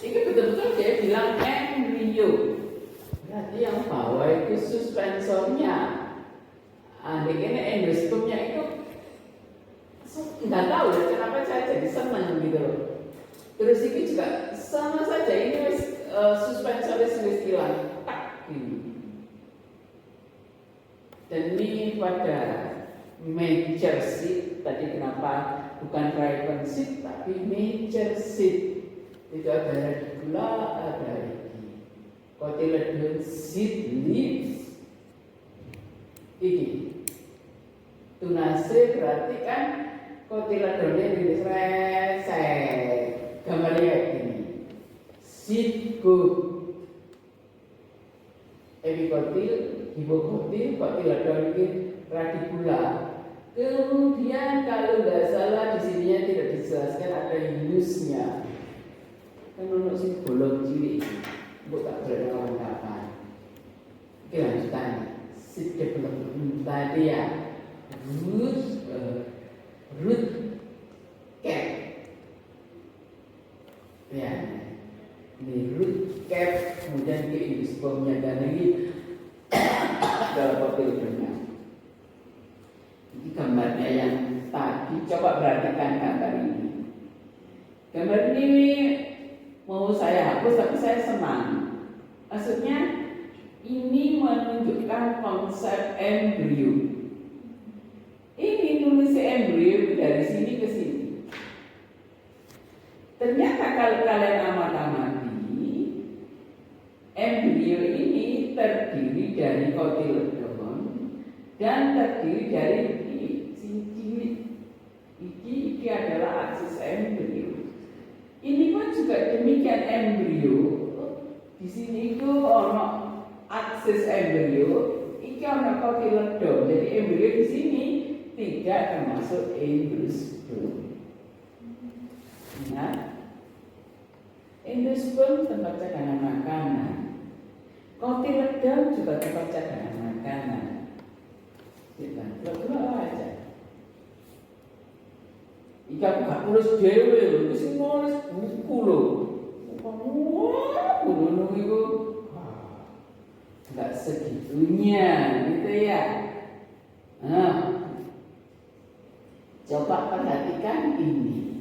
Ini betul-betul dia bilang embrio. Berarti yang bawah itu suspensornya. Ini endospermnya itu nggak tahu ya kenapa saya jadi senang gitu loh. Terus ini juga sama saja ini suspensornya wis hilang tak gini. Dan ini pada major seat tadi kenapa bukan driver seat tapi major seat. Itu ada radicula, ada ini cotyledon seed leaves. Ini tunase berarti kan cotyledonnya ini resek. Gambarnya ini seed good, epikotil, hipokotil, cotyledon ini radicula. Kemudian kalau nggak salah di sininya tidak dijelaskan ada hinusnya. Kan untuk si bolong cilik buat tak berlawan kapan. Oke lanjutan seed development tadi ya root cap ya ini root cap kemudian ke endospermnya dan ini dalam cotyledonnya. Ini gambarnya yang tadi coba perhatikan gambar ini. Gambar ini mau saya hapus tapi saya senang. Maksudnya ini menunjukkan konsep embrio. Ini nulis embrio dari sini ke sini. Ternyata kalau kalian amati, embrio ini terdiri dari cotyledon dan terdiri dari cincin. Ini adalah aksis embrio. Ini pun juga demikian embrio. Di sini itu ono aksis embrio, iki ono cotyledon. Jadi embrio di sini tidak termasuk endosperm. Nah, endosperm tempat cadangan makanan. Cotyledon juga tempat cadangan makanan. Kita coba aja. Ika gak nulis dewe lho, wis nulis buku lho. Wah, buku itu enggak segitunya gitu ya. Nah, coba perhatikan ini.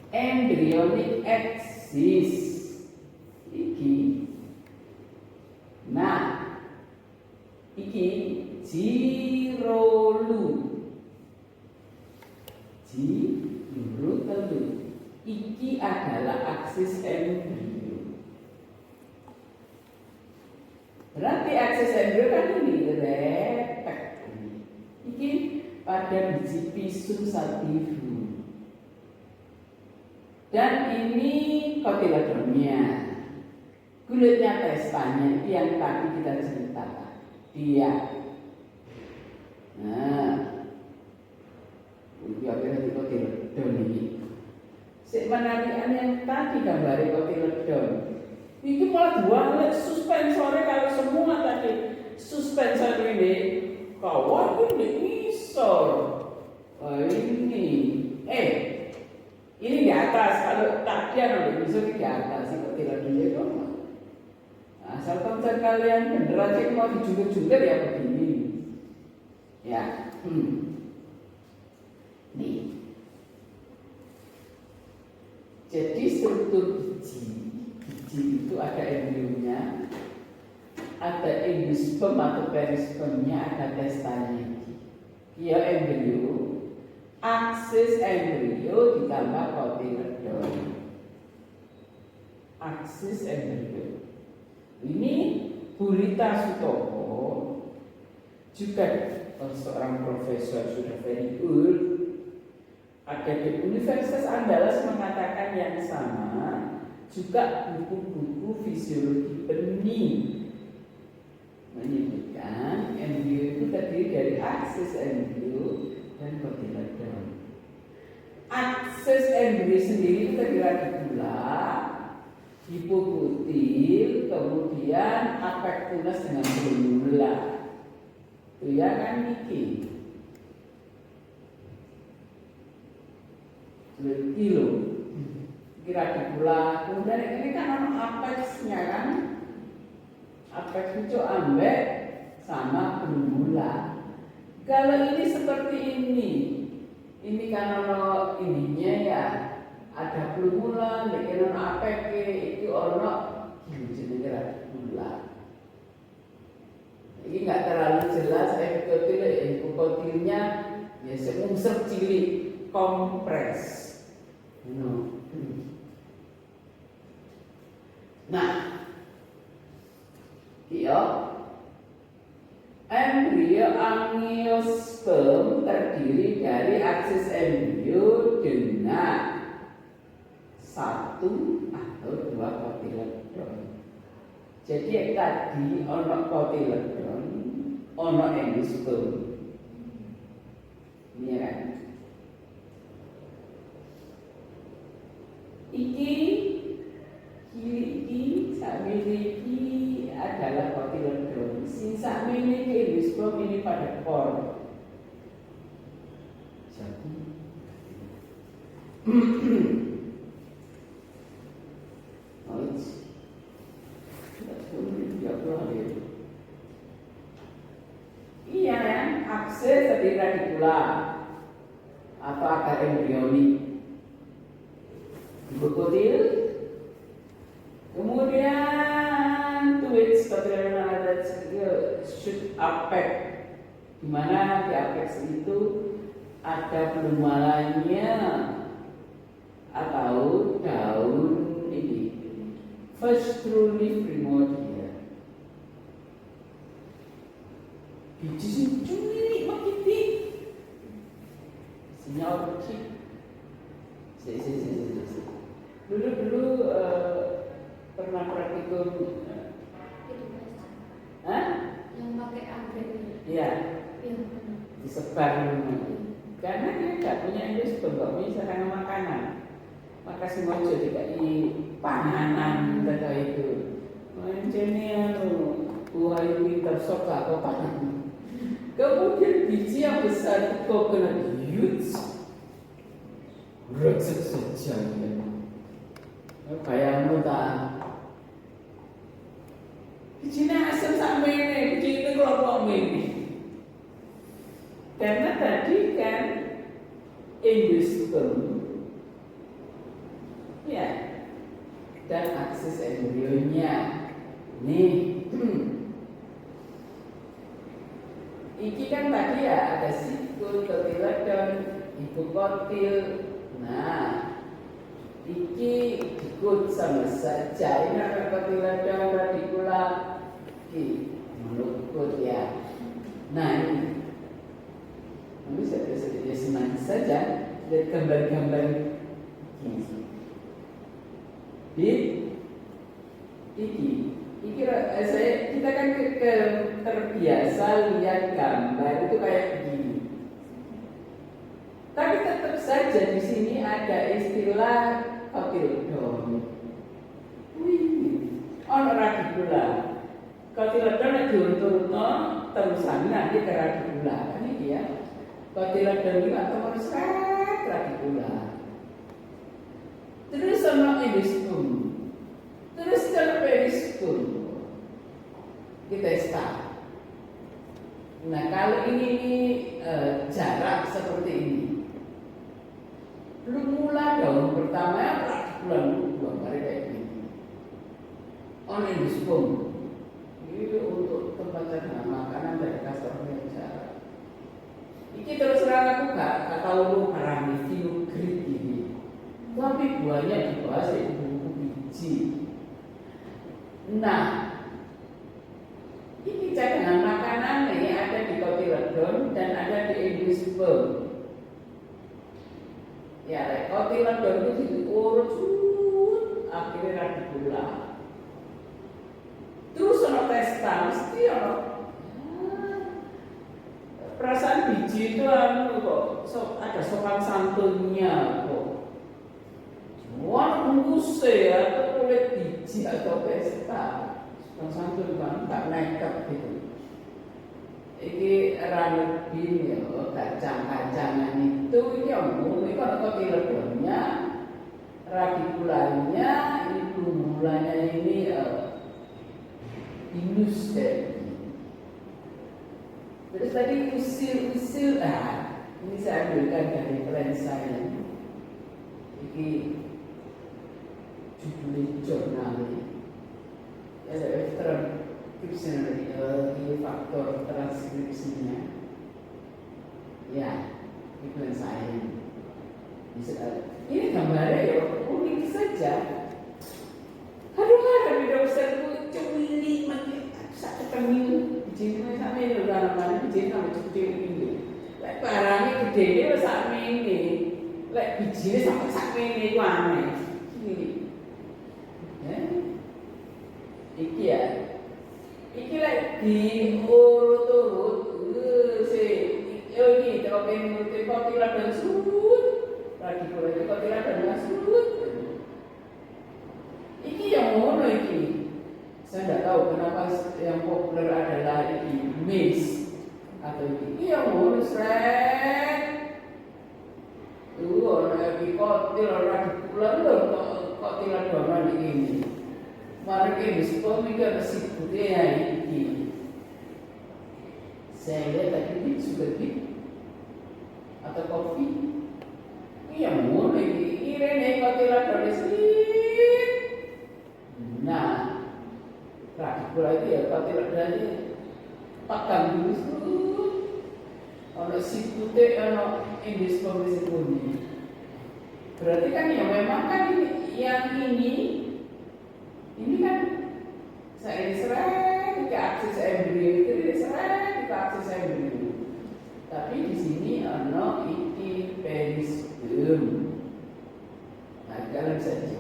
Embryonic axis iki. Nah, iki jirolu. Telu. Iki adalah aksis embrio. Berarti aksis embrio kan ini repek. Iki pada biji pisum sativum. Dan ini cotyledonnya. Kulitnya testanya itu yang tadi kita ceritakan. Dia. Nah, ini akhirnya di cotyledon ini. Penarikan yang tadi gambar cotyledon. Ini malah dua suspensornya kalau semua tadi suspensor ini kawan ini ngisor. Ini ini di atas kalau tadi ada bisa di atas si cotyledonnya itu. Asal konsep kalian bener aja mau dijungkir-jungkir ya begini. Ya. Nih. Jadi struktur biji itu ada embrionya, ada endosperm atau perispermnya, ada testanya. Dia embrio, aksis embrio ditambah cotyledon. Aksis embrio. Ini Burita Sutopo juga seorang profesor sudah very good. Ada di Universitas Andalas mengatakan yang sama, juga buku-buku fisiologi benih menyebutkan embrio itu terdiri dari aksis embrio dan cotyledon. Aksis embrio sendiri itu terdiri dari radicula, hipokutil, kemudian apektunas dengan brunula. Itu ya kan Niki. Kilo. kira digula. Kemudian ini kan ono apexnya kan, apex itu ambek sama gula. Kalau ini seperti ini kan ono ininya ya, ada gula, bikin ono apek, itu ono jenenge gula. Ini nggak terlalu jelas epikotilnya ya semungsep cilik kompres. Nah, iya, embrio angiosperm terdiri dari aksis embrio dengan satu atau dua kotiledon. Jadi tadi ono kotiledon, ono endosperm. Ini kan. Iki adalah kotiledon. Sisa miliki endosperm ini pada por. Jadi iya kan, akses terdiri radikula atau akar embrionik, hipokondil, kemudian twitch kotiledon shoot apex, di mana di apex itu ada pelumalannya atau daun ini first true leaf primordial. Biji sincung ini makiti sinyal kecil. Dulu pernah praktikum yang pakai anggrek. Iya. Disebar karena dia nggak punya endosperm, nggak punya sarana makanan. Maka semua jadi panganan kata itu. Macamnya buah winter sok atau pangan. Kemudian biji yang besar itu coconut huge, reksek saja. Bayangmu tak? Bijinya asam sama ini, biji itu kelompok ini. Karena tadi kan endosperm, ya, dan aksis embrionya. Nih, iki kan tadi ya ada sikul, kotiledon, hipokotil. Nah, iki ikut sama saja. Ini ada kotiledon, radikula, iki menurut ya. Nah ini bisa senang saja lihat gambar-gambar ini. Kita kan terbiasa lihat gambar itu kayak begini. Tapi tetap saja di sini ada istilah kotiledon. Ono radikula. Kotiledon diurut-urutno terusan nanti ke radikula. Kan ini ya. Kotiledon itu atau meresret radikula. Terus ono endosperm. Terus kalau perisperm kita start. Nah kalau ini jarak seperti ini, belum mulai daun pertama bulan kedua kali kayak gini. On endosperm ini untuk tempat cadangan makanan dari kasarnya jarak. Ini terus terang aku gak tahu lu parami filogrit ini, tapi buahnya dibahas di buku biji. Nah, ini cadangan makanan nih ada di kotiledon dan ada di endosperm. Ya, kotiledon itu diurut akhirnya radikula. Terus ono testa mesti ono. Perasaan biji itu kok ada sopan santunnya kok. Wah, bungkusnya atau kulit biji atau pesta sopan santun kan tak nekat gitu. Ini ranubin ya, kacang-kacangan itu ini kalau kotiledonnya radikulanya itu mulanya ini inus terus tadi usil ini saya ambilkan dari plan saya ini judulnya jurnal transkripsi faktor transkripsinya ya ini plan saya ini gambarnya ya unik saja. Aduh, ada beda besar itu cemili makin satu kami bijine sampe lho mana bijine sampe cuci ini. Lek barangnya gede ini sak mene. Lek bijine sampe sak mene iku aneh. Iki. Ya. Iki ya. Iki lek diurut-urut iki coba ngurut kok kira dan surut. Lagi boleh kok kira dan surut. Iki yang ngono iki. Saya tidak tahu kenapa yang populer adalah ini mix atau ini yang ngono srek. Orang kok orang pulang kok tidak doang ini. Mari kita sepomika nasi putih ini. Saya lihat tadi juga atau kopi. Ini yang ngono ini kok tidak doang. Nah, radikul itu ya kalau tidak berani pakai dulu kalau si putih kalau indis komisi kuning berarti kan ya memang kan ini yang ini kan saya diserah ke akses embrio itu diserah ke akses embrio tapi di sini ada iki perisperm nah kalian saja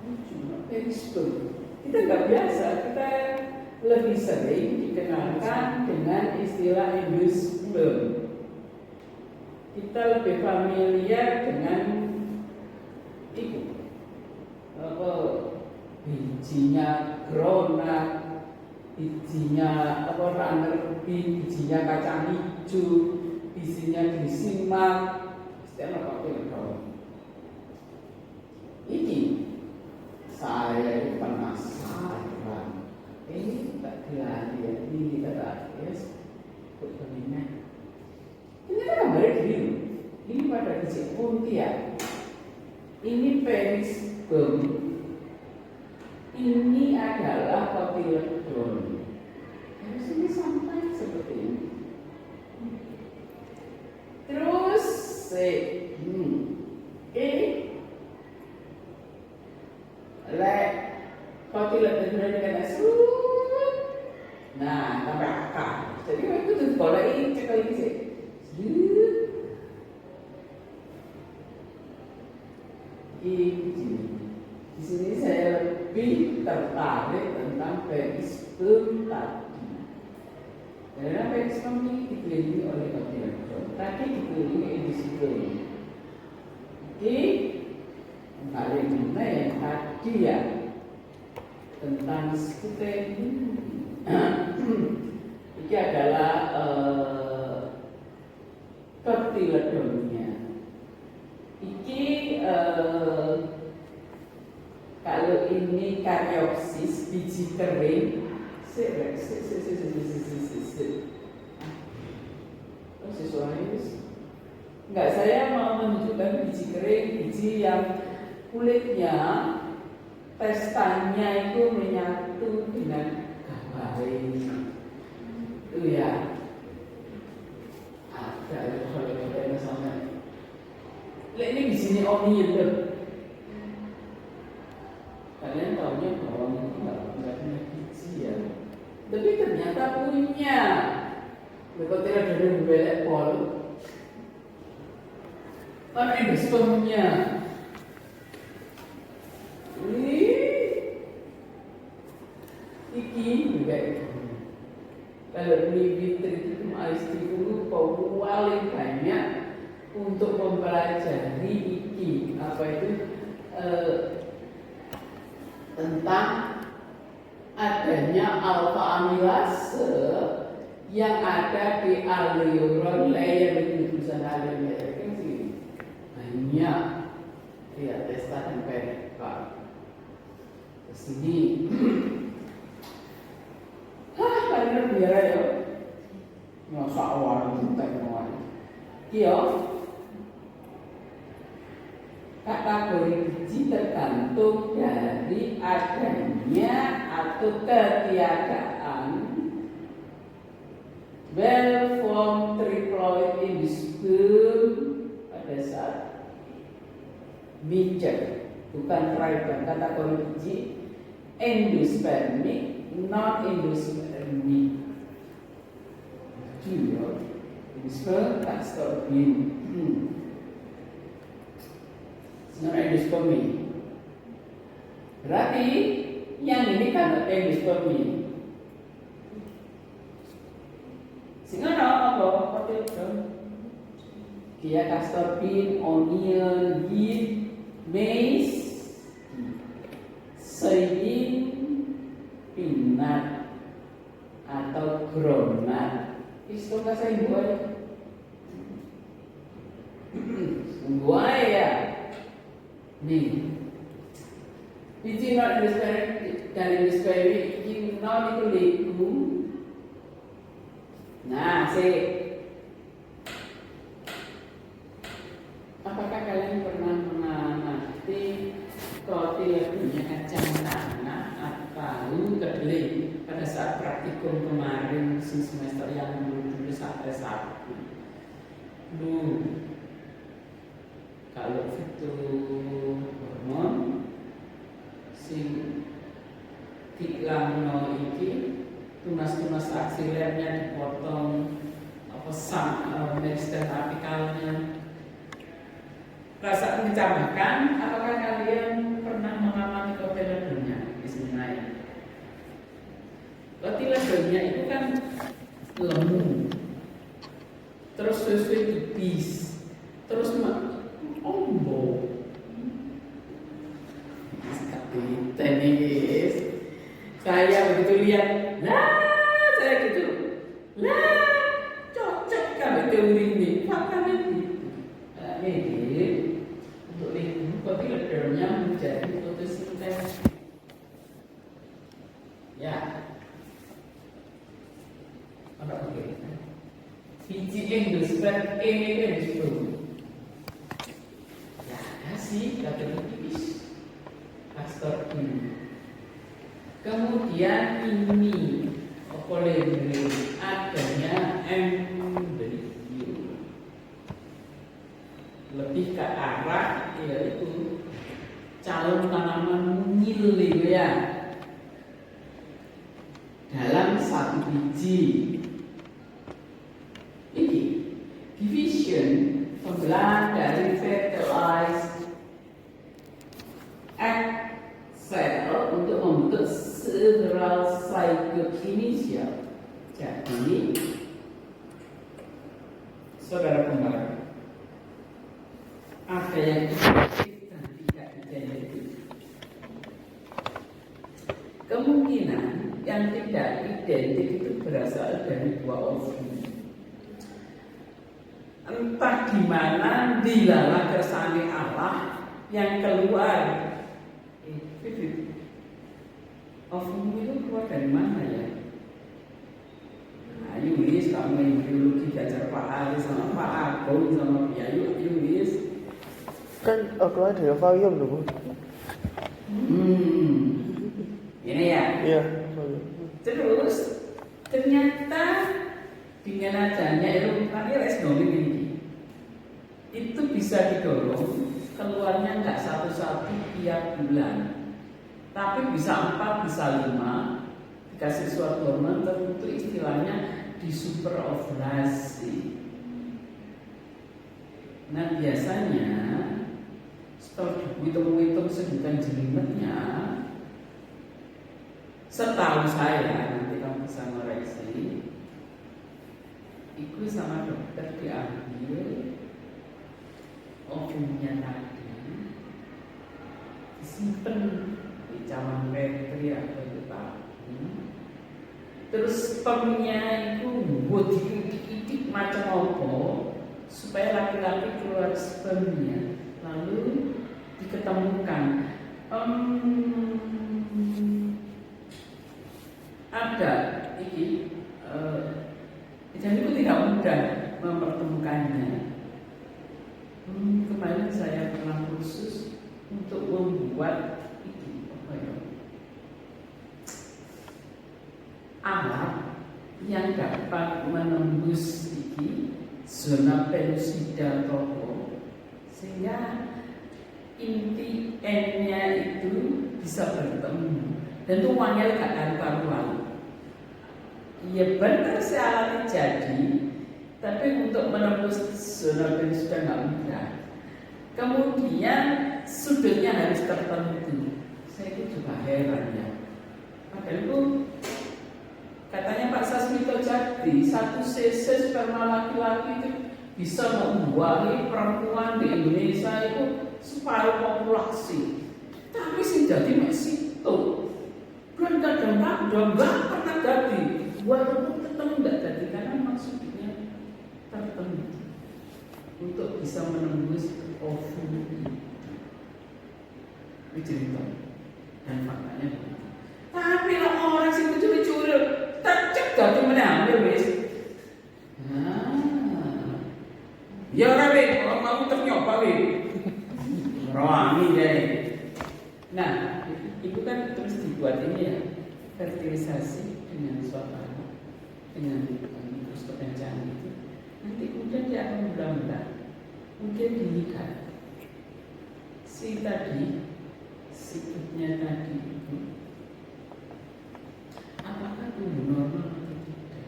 cuma perisperm kita nggak biasa, kita lebih sering dikenalkan dengan istilah endosperm. Kita lebih familiar dengan itu bijinya grona, bijinya runner bean, bijinya kacang hijau, bijinya gisimak, istilah apa itu? Ini saya penasaran ini tak dilatih ya ini kata begini ini kan gambar biru ini pada kecil puntian ini perisperm ini adalah kotyledon harus ini sampai seperti ini terus kotyledon dengan surut, nah tambah akar. Jadi itu tuh boleh cekal ini sih. Di sini saya lebih tertarik tentang perisperm tadi. Karena perisperm ini dikelilingi oleh kotyledon. Tadi dikelilingi endosperm. Oke, paling mana yang tadi ya? Tentang skuten ini adalah kotyledonnya. Iki kalau ini karyopsis biji kering, enggak saya mau menunjukkan biji kering, biji yang kulitnya pestanya itu menyatu dengan gambar itu ya ada kalau sama ini di sini onion kalian tahunya bahwa ini nggak punya biji ya tapi ternyata punya kalau tidak ada belek pol mana endospermnya iki juga kalau beli itu istiqomah paling banyak untuk mempelajari iki apa itu tentang adanya alfa amilase yang ada di aleuron layer di tulisan aleuron layer kan sih banyak Iya, testan empirikal. Di sini, paling biar ya, masa awal teknologi. Iya, kategori biji tergantung dari adanya atau ketiadaan well-formed triploid endosperm pada saat micet, bukan trigon. Kategori biji endospermic, non endospermic. Iya, endosperm castor bean. Sebenarnya endospermi. Berarti yang ini kan endospermi. Sehingga apa? Dia castor bean, onion, beet, maize, soybean, peanut atau groundnut. Itu nggak saya buat. Buat ya. Nih, biji non endospermic dan endospermic ini non itu legum. Nah, apakah kalian pernah mengamati kotiledonya kacang tanah atau kedelai pada saat praktikum kemarin semester yang dulu sampai Sabtu? Kalau itu hormon sing tiklamno iki tunas-tunas aksilernya dipotong apa meristem apikalnya rasa mencamatkan. Apakah kalian pernah mengamati kotiledonya di sini lain? Kotiledonya itu kan lemu, terus sesuai tipis, terus ombo. Tenis. Saya begitu lihat, saya gitu, cocok kan teori ini, faktanya gitu. Ini untuk itu kotiledonya menjadi fotosintesis. Ya, apa oke? Biji endosperm ini endosperm. Ya, kasih kata tipis. Castor bean. Kemudian ini polendri adanya embrio, lebih ke arah yaitu calon tanaman mungil ya dalam satu biji. Ini division pembelahan dari fertilized egg cell untuk membentuk several zygote. Jadi, saudara kembar, ada yang identik dan tidak identik. Kemungkinan yang tidak identik itu berasal dari buah ovum. Entah di mana dilalah kersane Allah yang keluar. Ovum itu keluar dari mana ya? Nah, Yulis, kamu yang biologi belajar Pak Ali sama Pak Agung sama Biayu, Yulis. Kan keluar dari ovarium dulu. Ini ya. Iya. Terus ternyata dengan adanya erupsi resnomin ini, itu bisa didorong keluarnya nggak satu-satu tiap bulan. Tapi bisa 4, bisa 5 dikasih suatu hormon tertentu, istilahnya di superovulasi. Nah biasanya setelah dihitung-hitung sedukan jelimetnya, setahu saya, nanti kamu bisa ngoreksi, itu sama dokter diambil ovumnya tadi, disimpan di cawan petri atau di tahu. Terus spermnya itu buat diidik macam apa supaya laki-laki keluar spermnya, lalu diketemukan. Ada ini dan itu tidak mudah mempertemukannya. Kemarin saya pernah khusus untuk membuat ini alat yang dapat menembus ini zona pelusida toko, sehingga inti N-nya itu bisa bertemu dan itu wangel gak karu-karuan. Ya benar sih alatnya jadi, tapi untuk menembus zona pelusida nggak mudah. Kemudian sudutnya harus tertentu. Saya itu juga heran ya. Padahal itu katanya Pak Sasmito Jadi 1 cc sperma laki-laki itu bisa membuahi perempuan di Indonesia itu separuh populasi. Tapi sih jadi masih itu. Dan kadang-kadang nggak pernah jadi. Walaupun tetap nggak jadi karena maksudnya tertentu untuk bisa menembus ovum itu. Itu cerita dan faktanya begitu. Tapi kalau orang sih curi-curi, tercegah cuma ambil wes. Ya rabe, kalau kamu ternyoba wes. Rawani deh. Nah, itu kan terus dibuat ini ya, fertilisasi dengan suasana, dengan mikroskop-pencahayaan itu. Nanti kemudian dia akan mudah-mudah, mungkin dilihat si tadi, sikutnya tadi itu, apakah tumbuh normal atau tidak?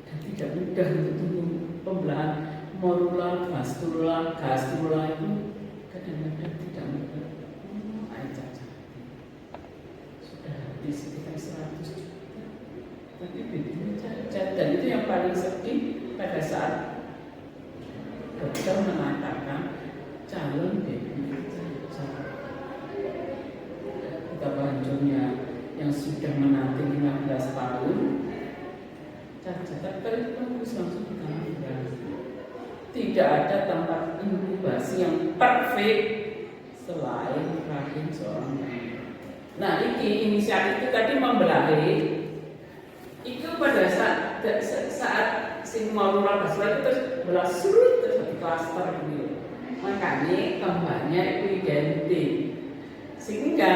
Dan tidak mudah untuk tumbuh pembelahan morula, gastrula itu kadang-kadang tidak mudah. Air cacat sudah habis sekitar 100 juta, tapi begitu cacat. Dan itu yang paling sedih pada saat dokter mengatakan calon baby cacat. Betapa hancurnya yang sudah menanti 15 tahun cacat, tapi itu harus langsung ditangani. Tidak ada tempat inkubasi yang perfect selain rahim seorang bayi. Nah, inisiatif itu tadi membelahi itu pada saat si morula basla itu terus belah surut terus di klaster gitu. Makanya kembangnya itu identik sehingga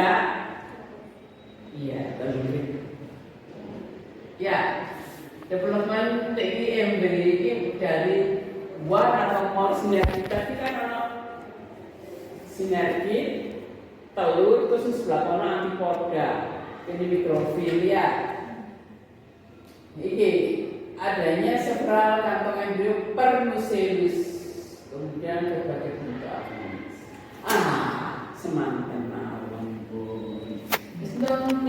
iya terlihat ya development teknik embryo ini dari one atau more sinergi. Tadi kan ada sinergi telur terus sebelah kanan antipoda ini mikrofilia. Ini adanya several kantong embrio per nucleus, kemudian berbagai bentuk. Semantan awam pun. Seneng